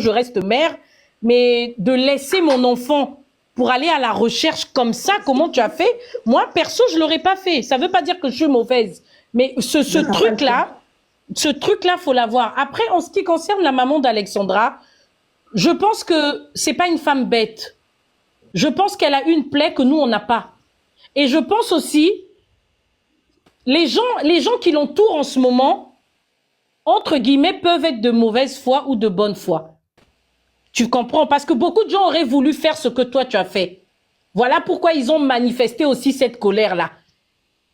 je reste mère, mais de laisser mon enfant pour aller à la recherche comme ça, comment tu as fait? Moi, perso, je l'aurais pas fait. Ça veut pas dire que je suis mauvaise. Mais ce truc-là, faut l'avoir. Après, en ce qui concerne la maman d'Alexandra, je pense que c'est pas une femme bête. Je pense qu'elle a une plaie que nous, on n'a pas. Et je pense aussi, les gens qui l'entourent en ce moment, entre guillemets, peuvent être de mauvaise foi ou de bonne foi. Tu comprends? Parce que beaucoup de gens auraient voulu faire ce que toi, tu as fait. Voilà pourquoi ils ont manifesté aussi cette colère-là.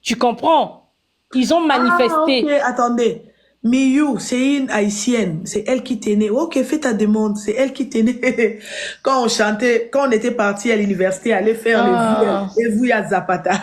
Tu comprends? Ils ont manifesté. Ah, ok, attendez. Miyu, c'est une haïtienne. C'est elle qui tenait. Ok, fais ta demande. C'est elle qui tenait. Quand on chantait, quand on était parti à l'université, aller faire les vues à Zapata.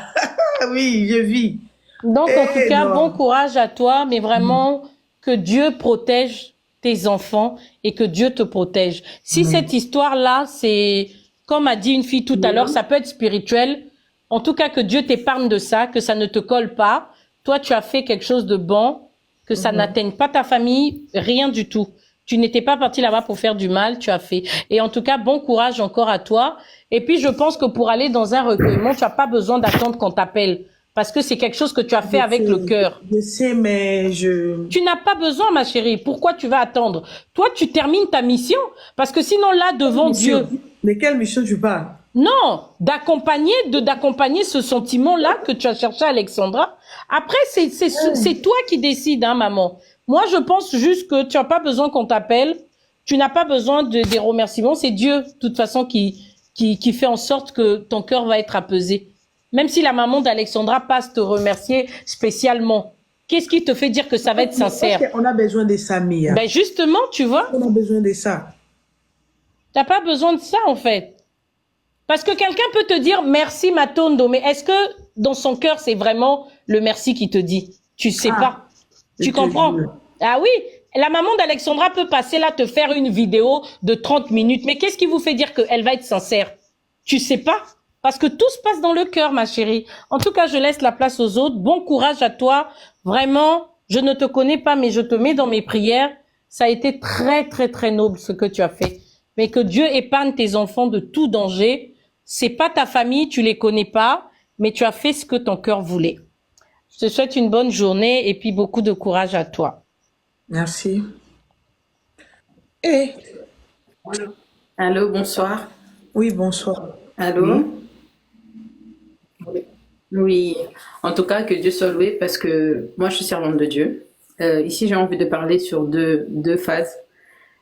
Oui, je vis. Donc, en tout cas, non. bon courage à toi, mais vraiment, que Dieu protège tes enfants et que Dieu te protège. Si cette histoire-là, c'est, comme a dit une fille tout à l'heure, ça peut être spirituel. En tout cas, que Dieu t'épargne de ça, que ça ne te colle pas. Toi, tu as fait quelque chose de bon, que ça n'atteigne pas ta famille, rien du tout. Tu n'étais pas parti là-bas pour faire du mal, tu as fait. Et en tout cas, bon courage encore à toi. Et puis, je pense que pour aller dans un recueillement, tu n'as pas besoin d'attendre qu'on t'appelle. Parce que c'est quelque chose que tu as fait avec le cœur. Je sais, mais Tu n'as pas besoin, ma chérie. Pourquoi tu vas attendre? Toi, tu termines ta mission. Parce que sinon, là, devant Dieu... De quelle mission tu parles? Non, d'accompagner ce sentiment-là que tu as cherché, Alexandra. Après, c'est toi qui décides, hein, maman. Moi, je pense juste que tu n'as pas besoin qu'on t'appelle. Tu n'as pas besoin des remerciements. C'est Dieu, de toute façon, qui fait en sorte que ton cœur va être apaisé. Même si la maman d'Alexandra passe te remercier spécialement. Qu'est-ce qui te fait dire que ça va être sincère? On a besoin de ça, Mia. Ben justement, tu vois. On a besoin de ça. T'as pas besoin de ça, en fait. Parce que quelqu'un peut te dire merci Matondo, mais est-ce que dans son cœur c'est vraiment le merci qui te dit? Tu sais pas. Tu comprends? Ah oui, la maman d'Alexandra peut passer là te faire une vidéo de 30 minutes, mais qu'est-ce qui vous fait dire qu'elle va être sincère? Tu sais pas? Parce que tout se passe dans le cœur, ma chérie. En tout cas, je laisse la place aux autres. Bon courage à toi. Vraiment, je ne te connais pas, mais je te mets dans mes prières. Ça a été très, très, très noble ce que tu as fait. Mais que Dieu épargne tes enfants de tout danger. C'est pas ta famille, tu les connais pas, mais tu as fait ce que ton cœur voulait. Je te souhaite une bonne journée et puis beaucoup de courage à toi. Merci. Et Allô, bonsoir. oui, bonsoir. Allô? Oui, en tout cas, que Dieu soit loué parce que moi, je suis servante de Dieu. Ici, j'ai envie de parler sur deux phases.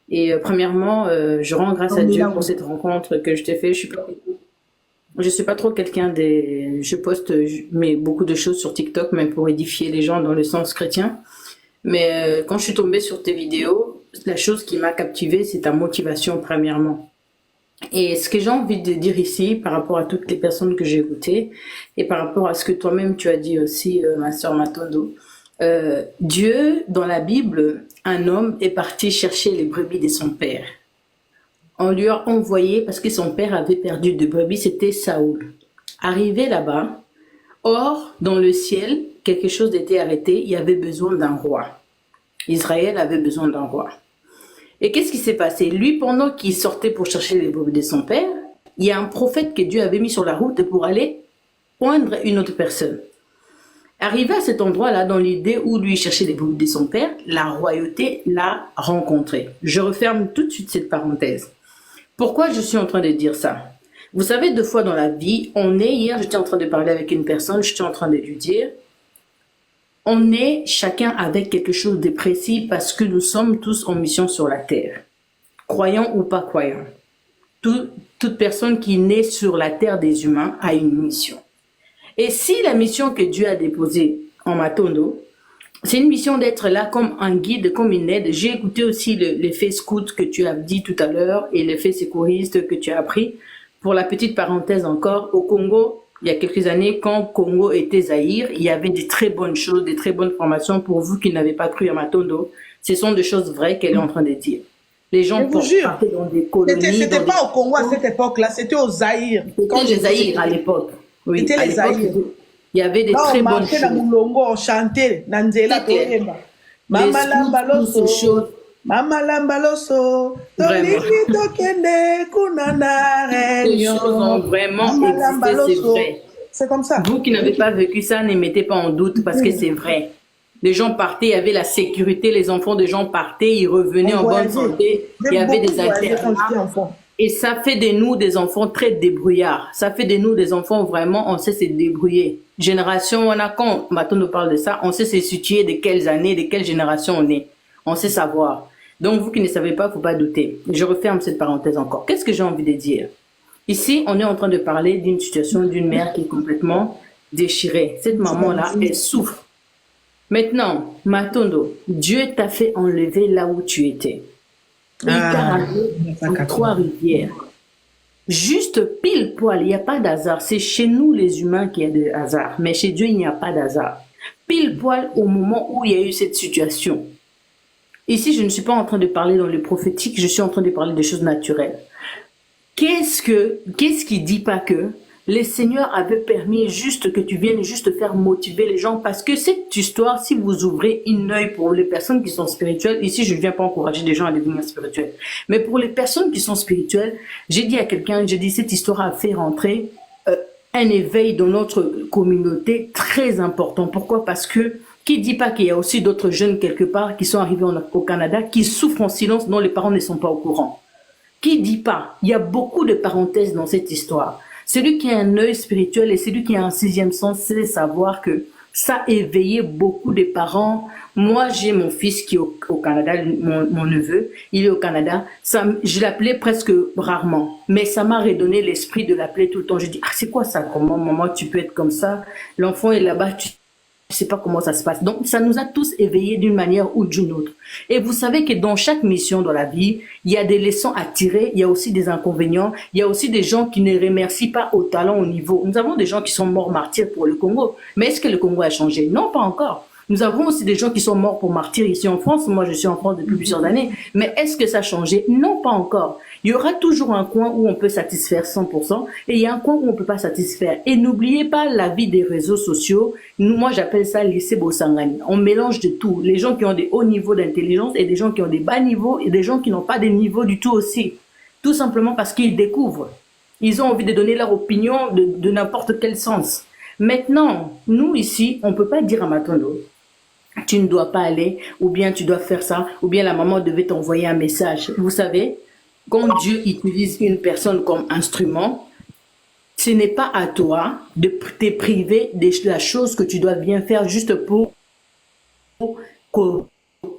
Et premièrement, je rends grâce à Dieu pour cette rencontre que je t'ai fait. Je suis pas trop quelqu'un des... Je poste mais beaucoup de choses sur TikTok, même pour édifier les gens dans le sens chrétien. Mais quand je suis tombée sur tes vidéos, la chose qui m'a captivée, c'est ta motivation premièrement. Et ce que j'ai envie de dire ici, par rapport à toutes les personnes que j'ai écoutées, et par rapport à ce que toi-même tu as dit aussi, ma sœur Matondo, Dieu, dans la Bible, un homme est parti chercher les brebis de son père. On lui a envoyé, parce que son père avait perdu de brebis, c'était Saoul. Arrivé là-bas, or, dans le ciel, quelque chose était arrêté, il y avait besoin d'un roi. Israël avait besoin d'un roi. Et qu'est-ce qui s'est passé? Lui, pendant qu'il sortait pour chercher les brebis de son père, il y a un prophète que Dieu avait mis sur la route pour aller poindre une autre personne. Arrivé à cet endroit-là, dans l'idée où lui cherchait les brebis de son père, la royauté l'a rencontré. Je referme tout de suite cette parenthèse. Pourquoi je suis en train de dire ça? Vous savez, deux fois dans la vie, hier, j'étais en train de parler avec une personne, j'étais en train de lui dire, on est chacun avec quelque chose de précis parce que nous sommes tous en mission sur la terre. Croyant ou pas croyant. Toute personne qui naît sur la terre des humains a une mission. Et si la mission que Dieu a déposée en Matondo, c'est une mission d'être là comme un guide, comme une aide. J'ai écouté aussi l'effet scout que tu as dit tout à l'heure et l'effet secouriste que tu as appris. Pour la petite parenthèse encore, au Congo, il y a quelques années, quand Congo était Zaïre, il y avait des très bonnes choses, des très bonnes formations pour vous qui n'avez pas cru à Matondo. Ce sont des choses vraies qu'elle est en train de dire. Les gens partaient dans des colonies. C'était pas au Congo à cette époque-là, c'était au Zaïre. C'était les Zaïre à l'époque. Oui, c'était les Zaïre. Il y avait des très bonnes choses. On chantait, toutes ces choses Mama Lambaloso, Vraiment. Toliki Tokende, Kunana Ces choses ont vraiment existé, c'est vrai. C'est comme ça. Vous qui n'avez pas vécu ça, ne mettez pas en doute parce que c'est vrai. Les gens partaient, il y avait la sécurité, les enfants des gens partaient, ils revenaient en bonne santé, il y avait des internats. Et ça fait de nous des enfants très débrouillards. Ça fait de nous des enfants vraiment, on sait se débrouiller. Génération, on a, quand Maton nous parle de ça, on sait se situer de quelles années, de quelle génération on est. On sait savoir. Donc vous qui ne savez pas, faut pas douter. Je referme cette parenthèse encore. Qu'est-ce que j'ai envie de dire? Ici, on est en train de parler d'une situation d'une mère qui est complètement déchirée. Cette maman-là, elle souffre. Maintenant, Matondo, Dieu t'a fait enlever là où tu étais. Il t'a ramené en Trois-Rivières. Juste pile poil, il n'y a pas d'hasard. C'est chez nous les humains qu'il y a de hasard. Mais chez Dieu, il n'y a pas d'hasard. Pile poil au moment où il y a eu cette situation. Ici, je ne suis pas en train de parler dans le prophétique, je suis en train de parler des choses naturelles. Qu'est-ce qui dit pas que le Seigneur avait permis juste que tu viennes juste faire motiver les gens? Parce que cette histoire, si vous ouvrez un œil pour les personnes qui sont spirituelles, ici je ne viens pas encourager des gens à devenir spirituels, mais pour les personnes qui sont spirituelles, j'ai dit à quelqu'un, j'ai dit cette histoire a fait rentrer un éveil dans notre communauté très important. Pourquoi? Parce que qui dit pas qu'il y a aussi d'autres jeunes quelque part qui sont arrivés au Canada, qui souffrent en silence, dont les parents ne sont pas au courant? Qui dit pas? Il y a beaucoup de parenthèses dans cette histoire. Celui qui a un œil spirituel et celui qui a un sixième sens, c'est savoir que ça a éveillé beaucoup de parents. Moi, j'ai mon fils qui est au Canada, mon neveu, il est au Canada. Ça, je l'appelais presque rarement, mais ça m'a redonné l'esprit de l'appeler tout le temps. Je dis, ah, c'est quoi ça? Comment, maman, tu peux être comme ça? L'enfant est là-bas, tu sais pas comment ça se passe. Donc, ça nous a tous éveillés d'une manière ou d'une autre. Et vous savez que dans chaque mission dans la vie, il y a des leçons à tirer, il y a aussi des inconvénients, il y a aussi des gens qui ne remercient pas au talent, au niveau. Nous avons des gens qui sont morts martyrs pour le Congo. Mais est-ce que le Congo a changé? Non, pas encore. Nous avons aussi des gens qui sont morts pour martyrs ici en France. Moi, je suis en France depuis plusieurs années. Mais est-ce que ça a changé? Non, pas encore. Il y aura toujours un coin où on peut satisfaire 100% et il y a un coin où on peut pas satisfaire. Et n'oubliez pas la vie des réseaux sociaux. Moi, j'appelle ça lycée Bosangani. On mélange de tout. Les gens qui ont des hauts niveaux d'intelligence et des gens qui ont des bas niveaux et des gens qui n'ont pas de niveau du tout aussi. Tout simplement parce qu'ils découvrent. Ils ont envie de donner leur opinion de n'importe quel sens. Maintenant, nous ici, on peut pas dire à Matondo, tu ne dois pas aller, ou bien tu dois faire ça, ou bien la maman devait t'envoyer un message. Vous savez, quand Dieu utilise une personne comme instrument, ce n'est pas à toi de te priver de la chose que tu dois bien faire juste pour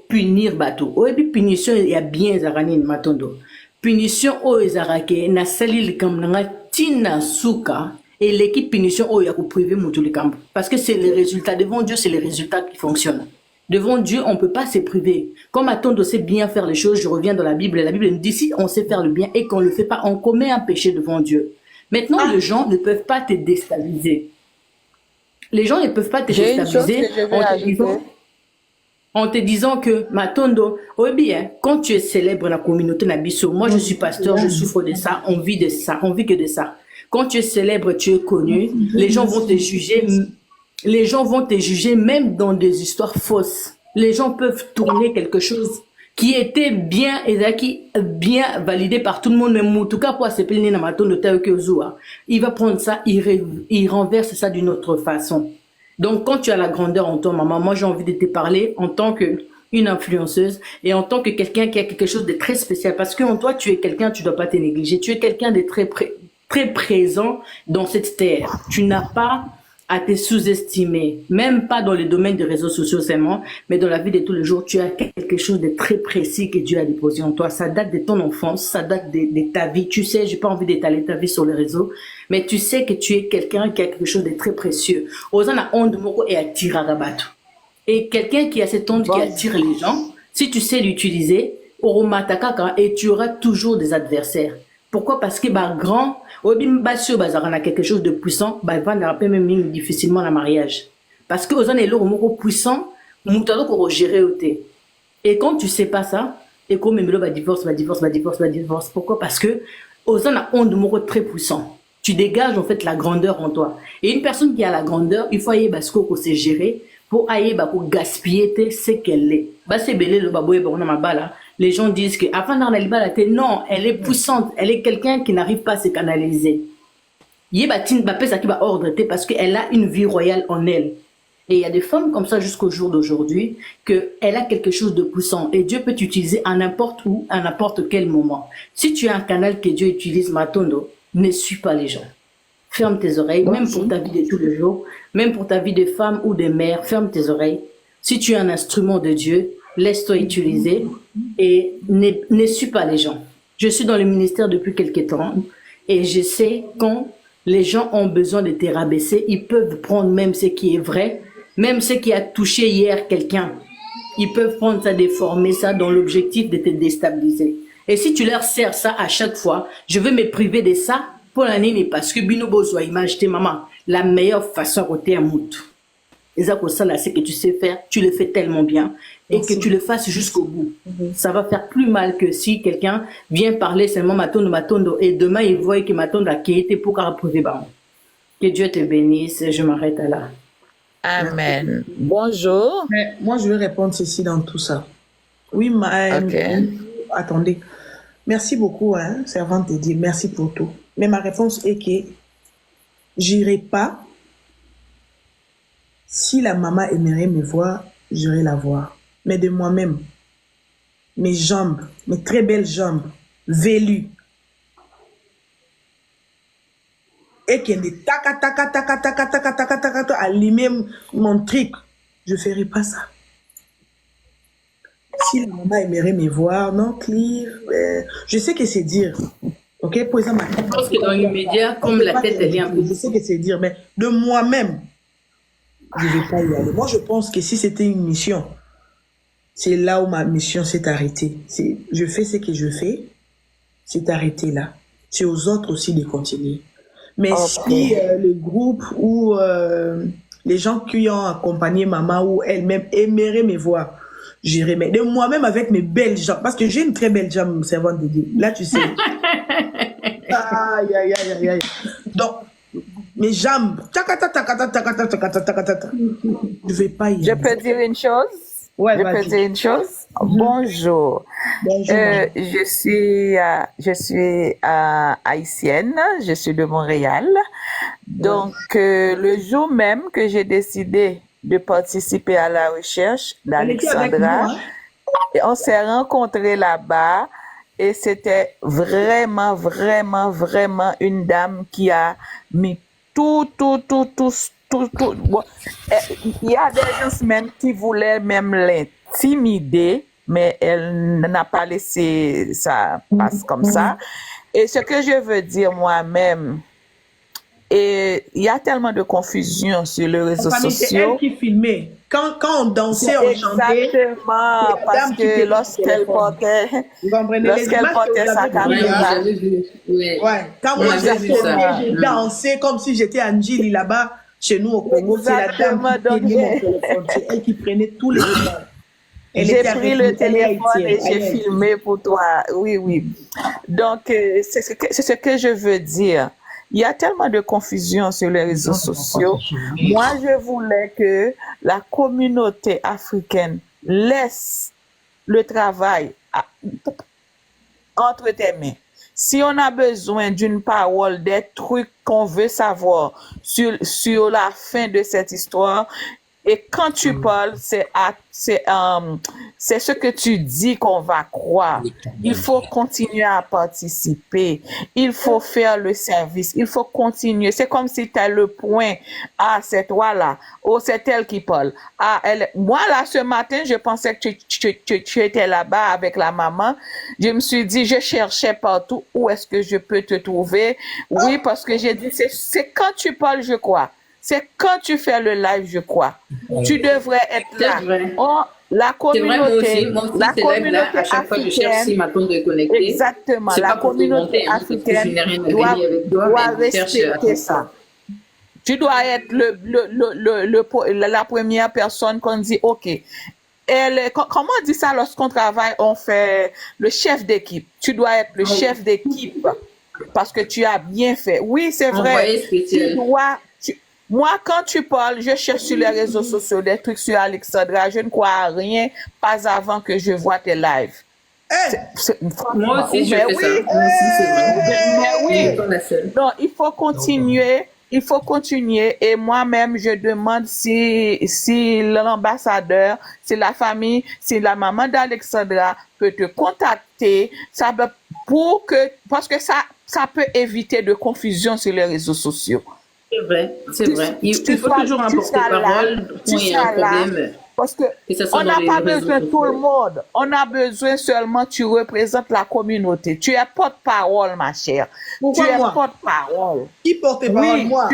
punir bateau. Et puis punition, il y a bien zarani matondo. Punition o ezarake na salil kam na tina suka et l'équipe punition o ya ko priver mutu kambo. Parce que c'est les résultats devant Dieu, c'est les résultats qui fonctionnent. Devant Dieu, on ne peut pas se priver. Comme Matondo sait bien faire les choses, je reviens dans la Bible nous dit si on sait faire le bien et qu'on ne le fait pas, on commet un péché devant Dieu. Maintenant, les gens ne peuvent pas te déstabiliser. Les gens ne peuvent pas te déstabiliser en te disant que Matondo, oh bien, quand tu es célèbre dans la communauté Nabiso, moi je suis pasteur, je souffre de ça, on vit de ça, on vit que de ça. Quand tu es célèbre, tu es connu, les gens vont te juger. Les gens vont te juger même dans des histoires fausses. Les gens peuvent tourner quelque chose qui était bien validé par tout le monde, mais en tout cas pour s'appeler Namaton de Taokezua, il va prendre ça, il renverse ça d'une autre façon. Donc quand tu as la grandeur en toi, maman, moi j'ai envie de te parler en tant qu'une influenceuse et en tant que quelqu'un qui a quelque chose de très spécial, parce que en toi tu es quelqu'un, tu dois pas te négliger, tu es quelqu'un de très présent dans cette terre. Tu n'as pas à te sous-estimer, même pas dans le domaine des réseaux sociaux seulement, mais dans la vie de tous les jours, tu as quelque chose de très précis que Dieu a déposé en toi. Ça date de ton enfance, ça date de ta vie. Tu sais, j'ai pas envie d'étaler ta vie sur les réseaux, mais tu sais que tu es quelqu'un qui a quelque chose de très précieux. Osana onde moko et attire à rabattre. Et quelqu'un qui a cette onde qui attire les gens, si tu sais l'utiliser, et tu auras toujours des adversaires. Pourquoi? Parce que grand, on a quelque chose de puissant, il va même difficilement le mariage. Parce que on est là puissant, on gérer. Et quand tu sais pas ça, et comme même va divorce. Pourquoi? Parce que on a honte très puissant. Tu dégages en fait la grandeur en toi. Et une personne qui a la grandeur, il faut y parce qu'on sait gérer. pour aller pour gaspiller ce qu'elle est. C'est belé le baboye bon na mabala. Les gens disent que avant dans la libala non, elle est puissante, elle est quelqu'un qui n'arrive pas à se canaliser. Yebatine Bapé ça qui va ordre parce qu'elle a une vie royale en elle. Et il y a des femmes comme ça jusqu'au jour d'aujourd'hui qu'elle a quelque chose de puissant et Dieu peut t'utiliser à n'importe où, à n'importe quel moment. Si tu as un canal que Dieu utilise, Matondo, ne suis pas les gens. Ferme tes oreilles, même pour ta vie de tous les jours, même pour ta vie de femme ou de mère, ferme tes oreilles. Si tu es un instrument de Dieu, laisse-toi utiliser et ne suis pas les gens. Je suis dans le ministère depuis quelques temps et je sais quand les gens ont besoin de te rabaisser, ils peuvent prendre même ce qui est vrai, même ce qui a touché hier quelqu'un. Ils peuvent prendre ça, déformer ça dans l'objectif de te déstabiliser. Et si tu leur sers ça à chaque fois, je veux me priver de ça pour l'année parce que Binobo soit image de maman, la meilleure façon de te mout. Et ça, c'est que tu sais faire, tu le fais tellement bien et que tu le fasses jusqu'au bout. Ça va faire plus mal que si quelqu'un vient parler seulement Matondo et demain il voit que Matondo a été pour approuver. Que Dieu te bénisse, je m'arrête là. Amen. Bonjour. Mais moi, je vais répondre ceci dans tout ça. Oui, attendez. Merci beaucoup, servante de Dieu. Merci pour tout. Mais ma réponse est que j'irai pas. Si la maman aimerait me voir, j'irai la voir. Mais de moi-même. Mes jambes, mes très belles jambes, vélues. Et qu'elle est allumer mon truc. Je ferai pas ça. Si la maman aimerait me voir, non, Clive, je sais que c'est dire. Ok, pour exemple, je pense que dans l'immédiat, comme la tête est un peu. Je sais que c'est dire, mais de moi-même, je ne vais pas y aller. Moi, je pense que si c'était une mission, c'est là où ma mission s'est arrêtée. Je fais ce que je fais, c'est arrêté là. C'est aux autres aussi de continuer. Mais si le groupe ou les gens qui ont accompagné maman ou elle-même aimeraient me voir, j'irai. Mais de moi-même avec mes belles jambes, parce que j'ai une très belle jambe, servante de Dieu. Là, tu sais. Aïe, aïe, aïe, aïe. Donc, mes jambes, je vais pas y aller. Je peux dire une chose? Ouais, je peux dire une chose? Bonjour. Bonjour. Je suis haïtienne, je suis de Montréal. Donc, le jour même que j'ai décidé de participer à la recherche d'Alexandra, on s'est rencontrés là-bas et c'était vraiment, vraiment, vraiment une dame qui a mis tout. Bon, il y a des gens même qui voulaient même l'intimider, mais elle n'a pas laissé ça passer comme ça. Et ce que je veux dire moi-même, et il y a tellement de confusion sur les réseaux sociaux. C'est elle qui filmait. Quand on dansait, on chantait. Exactement, parce que lorsqu'elle portait sa caméra. Quand moi j'ai dansé comme si j'étais Anjili là-bas, chez nous au Congo, c'est la dame qui prenait mon téléphone. C'est elle qui prenait tous les images. J'ai pris le téléphone et j'ai filmé pour toi. Oui. Donc, c'est ce que je veux dire. Il y a tellement de confusion sur les réseaux sociaux. Moi, je voulais que la communauté africaine laisse le travail entre tes mains. Si on a besoin d'une parole, des trucs qu'on veut savoir sur la fin de cette histoire, et quand tu parles, c'est ce que tu dis qu'on va croire. Il faut continuer à participer. Il faut faire le service. Il faut continuer. C'est comme si tu as le point. Ah, c'est toi là. Oh, c'est elle qui parle. Ah, moi là, ce matin, je pensais que tu étais là-bas avec la maman. Je me suis dit, je cherchais partout. Où est-ce que je peux te trouver? Oui, parce que j'ai dit, c'est quand tu parles, je crois. C'est quand tu fais le live, je crois. Tu devrais être là. La communauté, la communauté africaine, exactement, la communauté africaine doit respecter ça. Tu dois être la première personne qu'on dit, OK. Comment on dit ça lorsqu'on travaille, on fait le chef d'équipe. Tu dois être le chef d'équipe parce que tu as bien fait. Oui, c'est vrai. Moi, quand tu parles, je cherche sur les réseaux sociaux des trucs sur Alexandra. Je ne crois à rien, pas avant que je vois tes lives. Hey, Moi aussi, je Mais fais ça. oui, Moi aussi, c'est vrai. mais Je oui. suis pas la seule. Non, il faut continuer. Il faut continuer. Et moi-même, je demande si l'ambassadeur, si la famille, si la maman d'Alexandra peut te contacter, parce que ça peut éviter de confusion sur les réseaux sociaux. C'est vrai, c'est vrai. Il faut toujours Tu apporter seras là, parole quand il y a un seras là, problème. parce que Que ce soit on dans n'a les pas réseaux besoin de tout le sociaux. monde. On a besoin seulement, tu représentes la communauté. Tu es porte-parole, ma chère. Pourquoi Tu es moi? porte-parole. Qui porte parole? Oui, Moi.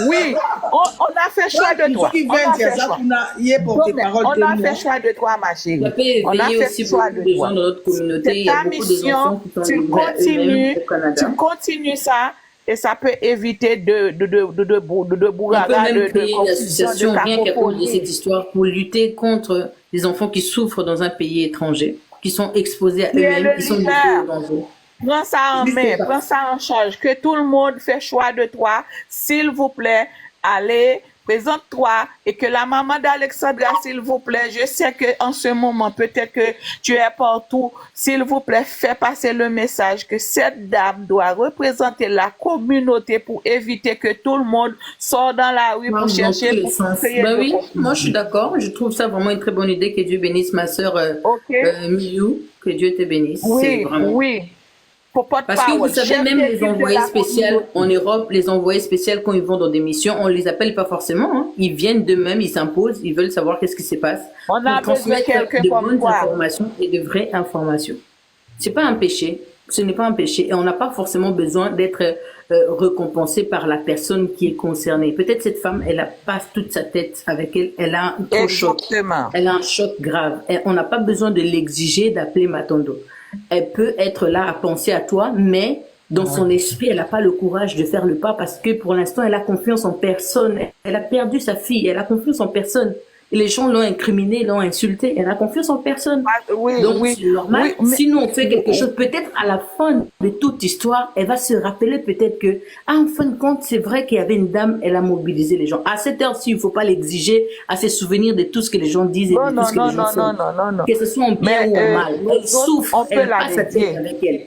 oui, on a fait choix de toi. Qui On a vient, fait ça, choix. il est porte parole On de a moi. fait choix de toi, ma chérie. Ça peut On a éveiller fait aussi choix beaucoup de de gens toi. dans notre communauté. Il y C'est a ta beaucoup d'enfants mission. qui sont Tu livrés à eux-mêmes au Canada. tu continues ça et ça peut éviter de On bourraga, peut même de créer une confusion, association de rien qu'à cause de cette cacophonie. histoire pour lutter contre les enfants qui souffrent dans un pays étranger, qui sont exposés à Tu es eux-mêmes, le qui sont livrés leader. au danger. Prends ça en Je sais main, pas. prends ça en charge. Que tout le monde fait choix de toi. S'il vous plaît, allez, présente-toi. Et que la maman d'Alexandra, s'il vous plaît, je sais qu'en ce moment, peut-être que tu es partout. S'il vous plaît, fais passer le message que cette dame doit représenter la communauté pour éviter que tout le monde sorte dans la rue pour Dans tous chercher, les pour sens. créer Ben de oui, confusion. moi je suis d'accord. Je trouve ça vraiment une très bonne idée. Que Dieu bénisse ma sœur OK? Miou. Que Dieu te bénisse. C'est Oui, vraiment. oui. Pour Parce que vous porte-parole, savez, chef même les d'équipe de envoyés la spéciaux communauté. en Europe, les envoyés spéciaux quand ils vont dans des missions, on les appelle pas forcément. Hein. Ils viennent d'eux-mêmes, ils s'imposent, ils veulent savoir qu'est-ce qui se passe. On a Pour besoin de transmettre quelqu'un de comme bonnes toi. informations et de vraies informations. C'est pas un péché. Ce n'est pas un péché. Et on n'a pas forcément besoin d'être récompensé par la personne qui est concernée. Peut-être cette femme, elle a pas toute sa tête avec elle. Elle a un gros choc. Exactement. Elle a un choc grave. Et on n'a pas besoin de l'exiger d'appeler Matondo. Elle peut être là à penser à toi, mais dans son esprit, elle n'a pas le courage de faire le pas parce que pour l'instant, elle a confiance en personne. Elle a perdu sa fille. Elle a confiance en personne. Et les gens l'ont incriminée, l'ont insultée. Elle a confiance en personne. Oui, Donc, oui. c'est normal. Oui, mais- Si nous, on fait quelque chose, peut-être à la fin de toute histoire, elle va se rappeler peut-être que, en fin de compte, c'est vrai qu'il y avait une dame, elle a mobilisé les gens. À cette heure-ci, il ne faut pas l'exiger, à se souvenir de tout ce que les gens disent et Non, de non, tout ce que non, les gens non, font. non, non, non. Que ce soit en bien Mais, ou en mal. les Elle autres, souffre, on peut elle la passe sa dédier. tête avec elle.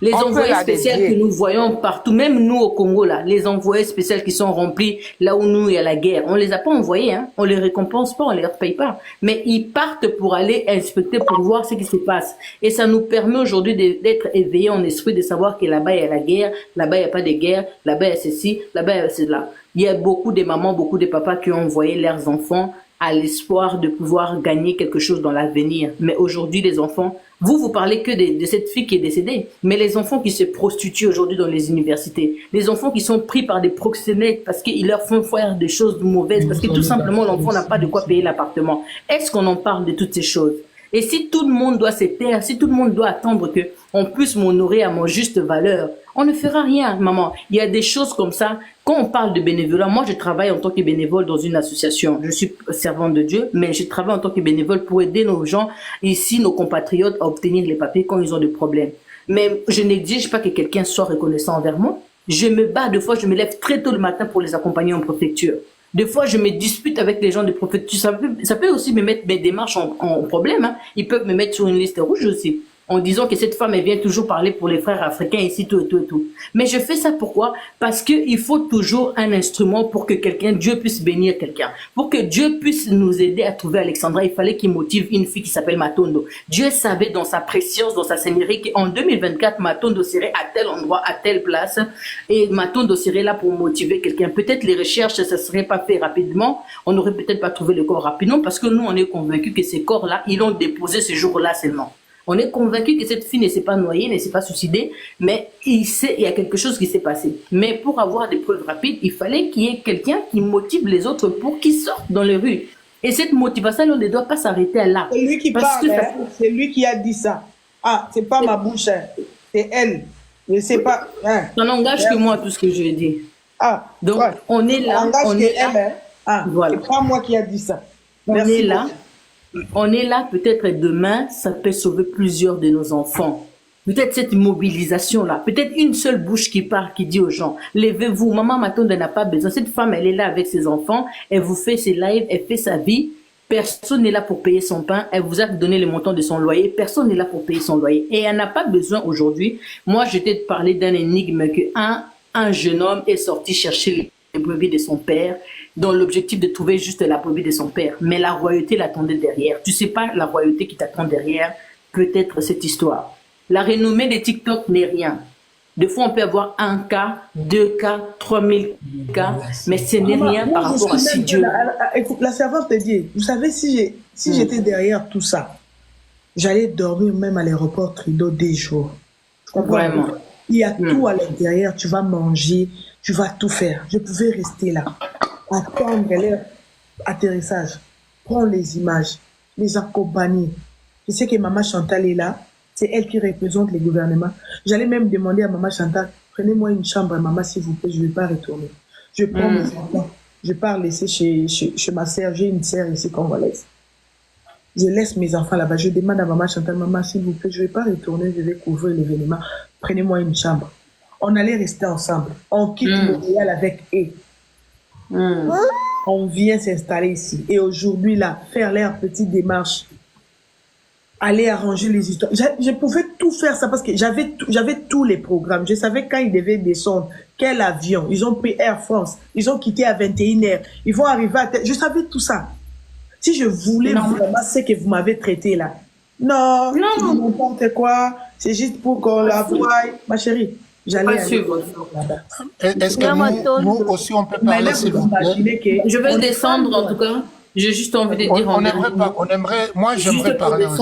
Les On peut envoyés la spéciaux dédier. que nous voyons partout, même nous au Congo, là, les envoyés spéciaux qui sont remplis là où nous, il y a la guerre, on les a pas envoyés, hein. On les récompense pas, on les repaye pas. Mais ils partent pour aller inspecter, pour voir ce qui se passe. Et ça nous permet aujourd'hui d'être éveillés en esprit, de savoir que là-bas, il y a la guerre, là-bas, il n'y a pas de guerre, là-bas, il y a ceci, là-bas, il y a cela. Il y a beaucoup de mamans, beaucoup de papas qui ont envoyé leurs enfants à l'espoir de pouvoir gagner quelque chose dans l'avenir. Mais aujourd'hui, les enfants, vous parlez que de cette fille qui est décédée, mais les enfants qui se prostituent aujourd'hui dans les universités, les enfants qui sont pris par des proxénètes parce qu'ils leur font faire des choses mauvaises, parce que tout simplement l'enfant n'a pas de quoi payer l'appartement. Est-ce qu'on en parle de toutes ces choses? Et si tout le monde doit se taire, si tout le monde doit attendre que on puisse m'honorer à mon juste valeur, on ne fera rien, maman. Il y a des choses comme ça. Quand on parle de bénévolat, moi je travaille en tant que bénévole dans une association. Je suis servante de Dieu, mais je travaille en tant que bénévole pour aider nos gens ici, nos compatriotes, à obtenir les papiers quand ils ont des problèmes. Mais je n'exige pas que quelqu'un soit reconnaissant envers moi. Je me bats, des fois je me lève très tôt le matin pour les accompagner en préfecture. Des fois, je me dispute avec les gens de préfecture. Ça peut aussi me mettre mes démarches en problème. Hein. Ils peuvent me mettre sur une liste rouge aussi, en disant que cette femme, elle vient toujours parler pour les frères africains ici, tout et tout et tout. Mais je fais ça pourquoi? Parce qu'il faut toujours un instrument pour que quelqu'un, Dieu puisse bénir quelqu'un. Pour que Dieu puisse nous aider à trouver Alexandra, il fallait qu'il motive une fille qui s'appelle Matondo. Dieu savait dans sa préscience, dans sa seigneurie, qu'en 2024, Matondo serait à tel endroit, à telle place. Et Matondo serait là pour motiver quelqu'un. Peut-être les recherches, ça ne serait pas fait rapidement. On n'aurait peut-être pas trouvé le corps rapidement parce que nous, on est convaincus que ces corps-là, ils l'ont déposé ce jour-là seulement. On est convaincu que cette fille ne s'est pas noyée, ne s'est pas suicidée, mais il y a quelque chose qui s'est passé. Mais pour avoir des preuves rapides, il fallait qu'il y ait quelqu'un qui motive les autres pour qu'ils sortent dans les rues. Et cette motivation, on ne doit pas s'arrêter là. C'est lui qui Parce parle, que ça- hein. C'est lui qui a dit ça. Ah, c'est pas ma bouche, hein. C'est elle. Je sais pas. Hein. Ça n'engage que moi, tout ce que je dis. Ah, Donc, ouais. on est là, Engage on que est elle, là, hein. Ah, Voilà. c'est pas moi qui a dit ça. on Merci est là. beaucoup. On est là, peut-être demain, ça peut sauver plusieurs de nos enfants. Peut-être cette mobilisation-là, peut-être une seule bouche qui parle, qui dit aux gens, levez-vous, maman Matonda n'a pas besoin. Cette femme, elle est là avec ses enfants, elle vous fait ses lives, elle fait sa vie. Personne n'est là pour payer son pain. Elle vous a donné le montant de son loyer. Personne n'est là pour payer son loyer. Et elle n'a pas besoin aujourd'hui. Moi, je t'ai parlé d'un énigme que un jeune homme est sorti chercher les brebis de son père dans l'objectif de trouver juste la brebis de son père. Mais la royauté l'attendait derrière. Tu sais pas la royauté qui t'attend derrière, peut-être cette histoire. La renommée des TikTok n'est rien. Des fois, on peut avoir 1 cas, 2 cas, 3000 cas, mais ce n'est rien par rapport à si Dieu... Écoute, la servante te dit, vous savez, si j'étais derrière tout ça, j'allais dormir même à l'aéroport Trudeau des jours. Vraiment. Il y a tout à l'intérieur, tu vas manger, tu vas tout faire. Je pouvais rester là, attendre leur atterrissage, prendre les images, les accompagner. Je sais que Maman Chantal est là. C'est elle qui représente les gouvernements. J'allais même demander à Maman Chantal, prenez-moi une chambre, maman, s'il vous plaît, je ne vais pas retourner. Je prends mes enfants, je pars laisser chez ma sœur, j'ai une sœur ici congolaise. Je laisse mes enfants là-bas, je demande à Maman Chantal, maman, s'il vous plaît, je ne vais pas retourner, je vais couvrir l'événement, prenez-moi une chambre. On allait rester ensemble, on quitte Montréal avec eux. On vient s'installer ici. Et aujourd'hui, là, faire leur petite démarche, aller arranger les histoires. Je pouvais tout faire ça parce que j'avais tous les programmes. Je savais quand ils devaient descendre, quel avion. Ils ont pris Air France. Ils ont quitté à 21h. Ils vont arriver à... Je savais tout ça. Si je voulais vraiment ce que vous m'avez traité là. Non, n'importe quoi. C'est juste pour qu'on la voie. Ma chérie, j'allais suivre là-bas. Est-ce que nous aussi, on peut parler, s'il vous plaît? Je vais descendre en tout cas. J'ai juste envie de dire... Moi, j'aimerais parler aussi.